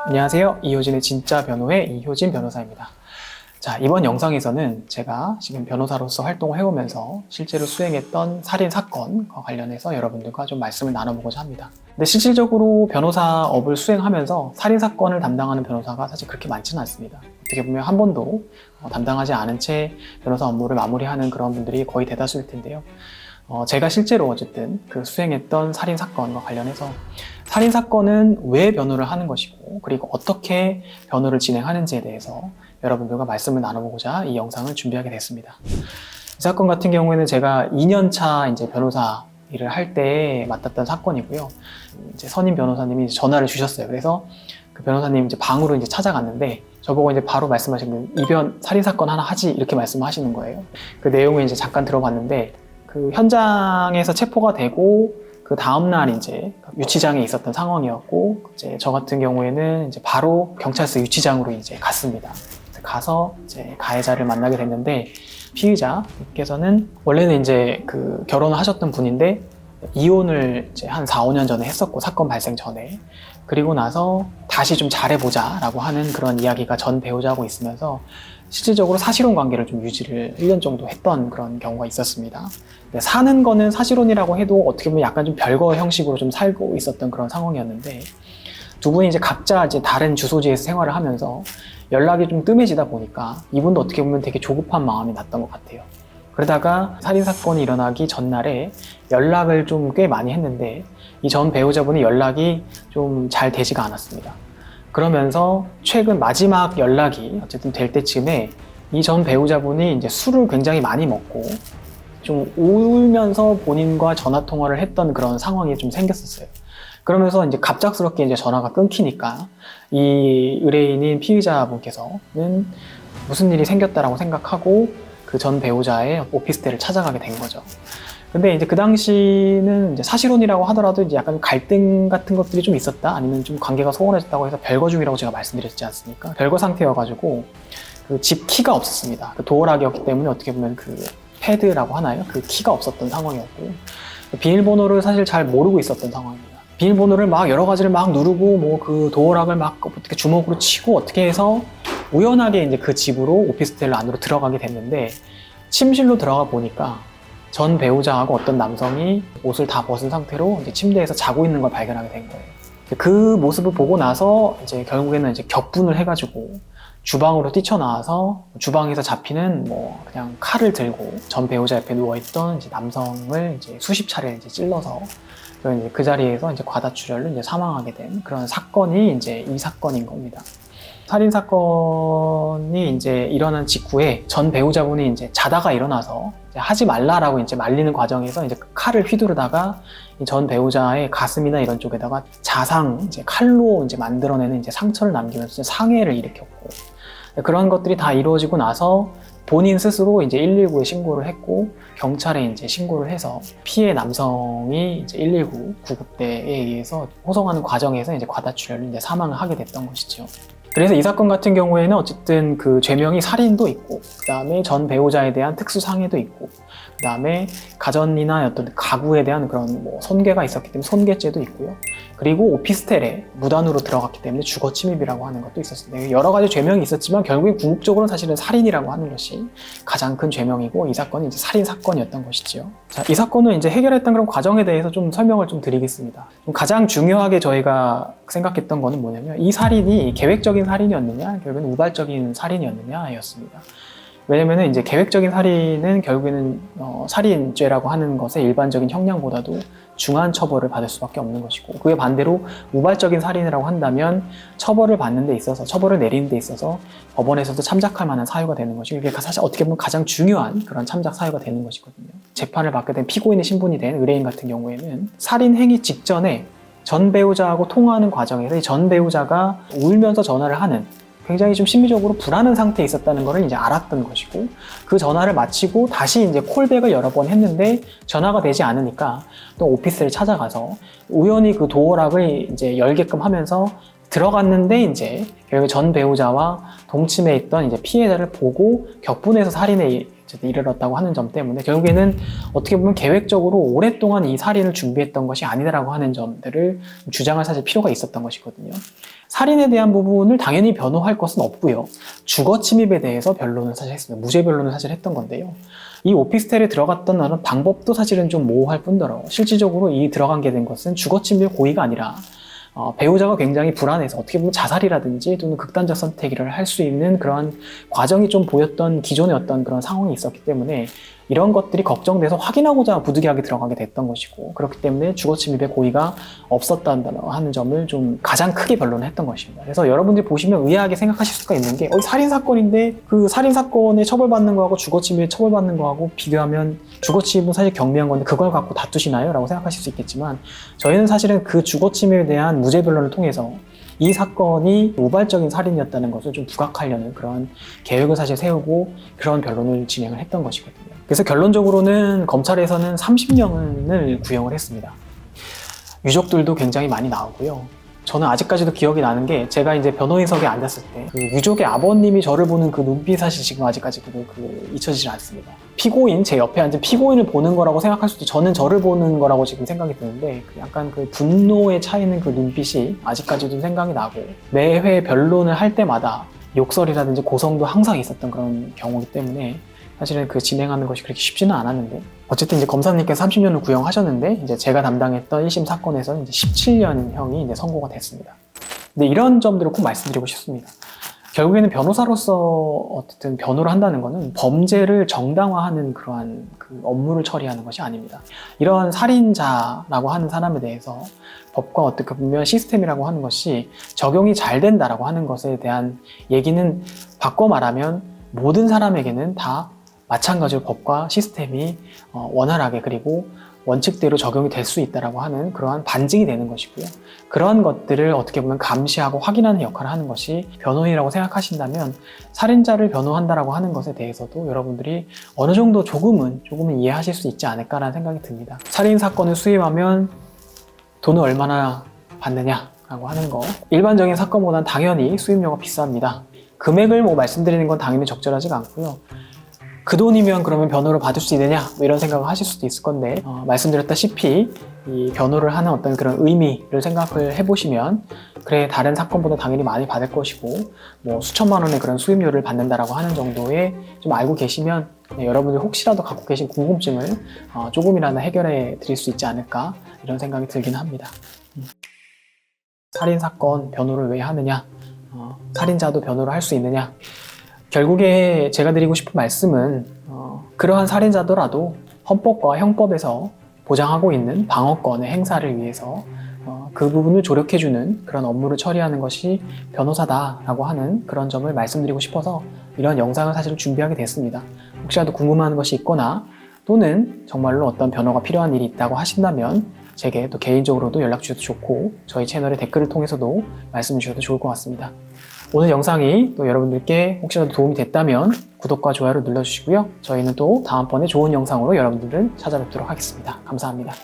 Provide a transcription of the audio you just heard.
안녕하세요. 이효진의 진짜 변호의 이효진 변호사입니다. 자, 이번 영상에서는 제가 지금 변호사로서 활동을 해오면서 실제로 수행했던 살인 사건과 관련해서 여러분들과 좀 말씀을 나눠보고자 합니다. 근데 실질적으로 변호사업을 수행하면서 살인 사건을 담당하는 변호사가 사실 그렇게 많지는 않습니다. 어떻게 보면 한 번도 담당하지 않은 채 변호사 업무를 마무리하는 그런 분들이 거의 대다수일 텐데요. 제가 실제로 어쨌든 그 수행했던 살인 사건과 관련해서 살인 사건은 왜 변호를 하는 것이고, 그리고 어떻게 변호를 진행하는지에 대해서 여러분들과 말씀을 나눠보고자 이 영상을 준비하게 됐습니다. 이 사건 같은 경우에는 제가 2년차 이제 변호사 일을 할 때 맡았던 사건이고요. 이제 선임 변호사님이 전화를 주셨어요. 그래서 그 변호사님 이제 방으로 이제 찾아갔는데 저보고 이제 바로 말씀하시는 이변 살인 사건 하나 하지 이렇게 말씀하시는 거예요. 그 내용을 이제 잠깐 들어봤는데 그 현장에서 체포가 되고 그 다음날 이제 유치장에 있었던 상황이었고, 이제 저 같은 경우에는 이제 바로 경찰서 유치장으로 이제 갔습니다. 가서 이제 가해자를 만나게 됐는데, 피의자께서는 원래는 이제 그 결혼을 하셨던 분인데 이혼을 이제 한 4, 5년 전에 했었고, 사건 발생 전에. 그리고 나서 다시 좀 잘해보자 라고 하는 그런 이야기가 전 배우자하고 있으면서 실질적으로 사실혼 관계를 좀 유지를 1년 정도 했던 그런 경우가 있었습니다. 사는 거는 사실혼이라고 해도 어떻게 보면 약간 좀 별거 형식으로 좀 살고 있었던 그런 상황이었는데, 두 분이 이제 각자 이제 다른 주소지에서 생활을 하면서 연락이 좀 뜸해지다 보니까 이분도 어떻게 보면 되게 조급한 마음이 났던 것 같아요. 그러다가 살인사건이 일어나기 전날에 연락을 좀 꽤 많이 했는데 이 전 배우자분이 연락이 좀 잘 되지가 않았습니다. 그러면서 최근 마지막 연락이 어쨌든 될 때쯤에 이 전 배우자분이 이제 술을 굉장히 많이 먹고 좀 울면서 본인과 전화 통화를 했던 그런 상황이 좀 생겼었어요. 그러면서 이제 갑작스럽게 이제 전화가 끊기니까 이 의뢰인인 피의자분께서는 무슨 일이 생겼다라고 생각하고 그 전 배우자의 오피스텔을 찾아가게 된 거죠. 근데 이제 그 당시는 이제 사실혼이라고 하더라도 이제 약간 갈등 같은 것들이 좀 있었다, 아니면 좀 관계가 소원해졌다고 해서 별거 중이라고 제가 말씀드렸지 않습니까? 별거 상태여가지고 그 집 키가 없었습니다. 그 도어락이었기 때문에 어떻게 보면 그 패드라고 하나요? 그 키가 없었던 상황이었고, 비밀번호를 사실 잘 모르고 있었던 상황입니다. 비밀번호를 막 여러 가지를 막 누르고 뭐 그 도어락을 막 어떻게 주먹으로 치고 어떻게 해서 우연하게 이제 그 집으로 오피스텔 안으로 들어가게 됐는데, 침실로 들어가 보니까 전 배우자하고 어떤 남성이 옷을 다 벗은 상태로 이제 침대에서 자고 있는 걸 발견하게 된 거예요. 그 모습을 보고 나서 이제 결국에는 이제 격분을 해가지고 주방으로 뛰쳐나와서 주방에서 잡히는 뭐 그냥 칼을 들고 전 배우자 옆에 누워있던 이제 남성을 이제 수십 차례 이제 찔러서 그 자리에서 이제 과다출혈로 이제 사망하게 된 그런 사건이 이제 이 사건인 겁니다. 살인 사건이 이제 일어난 직후에 전 배우자분이 이제 자다가 일어나서 이제 하지 말라라고 이제 말리는 과정에서 이제 칼을 휘두르다가 이 전 배우자의 가슴이나 이런 쪽에다가 자상 이제 칼로 이제 만들어내는 이제 상처를 남기면서 상해를 일으켰고, 그런 것들이 다 이루어지고 나서 본인 스스로 이제 119에 신고를 했고, 경찰에 이제 신고를 해서 피해 남성이 이제 119 구급대에 의해서 호송하는 과정에서 이제 과다출혈로 이제 사망을 하게 됐던 것이죠. 그래서 이 사건 같은 경우에는 어쨌든 그 죄명이 살인도 있고, 그 다음에 전 배우자에 대한 특수상해도 있고, 그 다음에 가전이나 어떤 가구에 대한 그런 뭐 손괴가 있었기 때문에 손괴죄도 있고요. 그리고 오피스텔에 무단으로 들어갔기 때문에 주거 침입이라고 하는 것도 있었습니다. 여러 가지 죄명이 있었지만 결국에 궁극적으로는 사실은 살인이라고 하는 것이 가장 큰 죄명이고, 이 사건이 이제 살인 사건이었던 것이죠. 자, 이 사건을 이제 해결했던 그런 과정에 대해서 좀 설명을 좀 드리겠습니다. 가장 중요하게 저희가 생각했던 거는 뭐냐면, 이 살인이 계획적인 살인이었느냐, 결국은 우발적인 살인이었느냐였습니다. 왜냐면은 이제 계획적인 살인은 결국에는 살인죄라고 하는 것의 일반적인 형량보다도 중한 처벌을 받을 수밖에 없는 것이고, 그에 반대로 우발적인 살인이라고 한다면 처벌을 받는 데 있어서, 처벌을 내리는 데 있어서 법원에서도 참작할 만한 사유가 되는 것이고, 이게 사실 어떻게 보면 가장 중요한 그런 참작 사유가 되는 것이거든요. 재판을 받게 된 피고인의 신분이 된 의뢰인 같은 경우에는 살인 행위 직전에 전 배우자하고 통화하는 과정에서 이 전 배우자가 울면서 전화를 하는, 굉장히 좀 심리적으로 불안한 상태에 있었다는 것을 이제 알았던 것이고, 그 전화를 마치고 다시 이제 콜백을 여러 번 했는데 전화가 되지 않으니까 또 오피스를 찾아가서 우연히 그 도어락을 이제 열게끔 하면서 들어갔는데, 이제 결국 전 배우자와 동침해 있던 이제 피해자를 보고 격분해서 살인에 어쨌든 이르렀다고 하는 점 때문에 결국에는 어떻게 보면 계획적으로 오랫동안 이 살인을 준비했던 것이 아니다라고 하는 점들을 주장할 사실 필요가 있었던 것이거든요. 살인에 대한 부분을 당연히 변호할 것은 없고요. 주거 침입에 대해서 변론을 사실 했습니다. 무죄 변론을 사실 했던 건데요. 이 오피스텔에 들어갔던 방법도 사실은 좀 모호할 뿐더러 실질적으로 이 들어가게 된 것은 주거 침입 고의가 아니라 배우자가 굉장히 불안해서 어떻게 보면 자살이라든지 또는 극단적 선택을 할 수 있는 그런 과정이 좀 보였던 기존의 어떤 그런 상황이 있었기 때문에 이런 것들이 걱정돼서 확인하고자 부득이하게 들어가게 됐던 것이고 그렇기 때문에 주거 침입의 고의가 없었다는 하는 점을 좀 가장 크게 변론을 했던 것입니다. 그래서 여러분들이 보시면 의아하게 생각하실 수가 있는 게 살인사건인데 그 살인사건에 처벌받는 거하고 주거 침입에 처벌받는 거하고 비교하면 주거 침입은 사실 경미한 건데 그걸 갖고 다투시나요? 라고 생각하실 수 있겠지만 저희는 사실은 그 주거 침입에 대한 무죄 변론을 통해서 이 사건이 우발적인 살인이었다는 것을 좀 부각하려는 그런 계획을 사실 세우고 그런 변론을 진행을 했던 것이거든요. 그래서 결론적으로는 검찰에서는 30년을 구형을 했습니다. 유족들도 굉장히 많이 나오고요. 저는 아직까지도 기억이 나는 게 제가 이제 변호인석에 앉았을 때 그 유족의 아버님이 저를 보는 그 눈빛 사실 지금 아직까지도 잊혀지지 않습니다. 피고인, 제 옆에 앉은 피고인을 보는 거라고 생각할 수도 저는 저를 보는 거라고 지금 생각이 드는데 약간 그 분노에 차이는 그 눈빛이 아직까지도 생각이 나고 매회 변론을 할 때마다 욕설이라든지 고성도 항상 있었던 그런 경우이기 때문에 사실은 그 진행하는 것이 그렇게 쉽지는 않았는데 어쨌든 이제 검사님께서 30년을 구형하셨는데 이제 제가 담당했던 1심 사건에서는 이제 17년형이 이제 선고가 됐습니다. 근데 이런 점들을 꼭 말씀드리고 싶습니다. 결국에는 변호사로서 어쨌든 변호를 한다는 것은 범죄를 정당화하는 그러한 그 업무를 처리하는 것이 아닙니다. 이런 살인자라고 하는 사람에 대해서 법과 어떻게 보면 시스템이라고 하는 것이 적용이 잘 된다라고 하는 것에 대한 얘기는 바꿔 말하면 모든 사람에게는 다 마찬가지로 법과 시스템이 원활하게 그리고 원칙대로 적용이 될 수 있다라고 하는 그러한 반증이 되는 것이고요. 그러한 것들을 어떻게 보면 감시하고 확인하는 역할을 하는 것이 변호인이라고 생각하신다면 살인자를 변호한다라고 하는 것에 대해서도 여러분들이 어느 정도 조금은 이해하실 수 있지 않을까라는 생각이 듭니다. 살인 사건을 수임하면 돈을 얼마나 받느냐라고 하는 거 일반적인 사건보다는 당연히 수임료가 비쌉니다. 금액을 말씀드리는 건 당연히 적절하지가 않고요. 그 돈이면 그러면 변호를 받을 수 있느냐 이런 생각을 하실 수도 있을 건데 말씀드렸다시피 이 변호를 하는 어떤 그런 의미를 생각을 해보시면 그래 다른 사건보다 당연히 많이 받을 것이고 수천만 원의 그런 수임료를 받는다라고 하는 정도에 좀 알고 계시면 여러분들 혹시라도 갖고 계신 궁금증을 조금이라도 해결해 드릴 수 있지 않을까 이런 생각이 들긴 합니다. 살인사건 변호를 왜 하느냐, 살인자도 변호를 할 수 있느냐. 결국에 제가 드리고 싶은 말씀은 그러한 살인자더라도 헌법과 형법에서 보장하고 있는 방어권의 행사를 위해서 그 부분을 조력해주는 그런 업무를 처리하는 것이 변호사다라고 하는 그런 점을 말씀드리고 싶어서 이런 영상을 사실 준비하게 됐습니다. 혹시라도 궁금한 것이 있거나 또는 정말로 어떤 변호가 필요한 일이 있다고 하신다면 제게 또 개인적으로도 연락 주셔도 좋고 저희 채널의 댓글을 통해서도 말씀 주셔도 좋을 것 같습니다. 오늘 영상이 또 여러분들께 혹시라도 도움이 됐다면 구독과 좋아요를 눌러주시고요. 저희는 또 다음번에 좋은 영상으로 여러분들을 찾아뵙도록 하겠습니다. 감사합니다.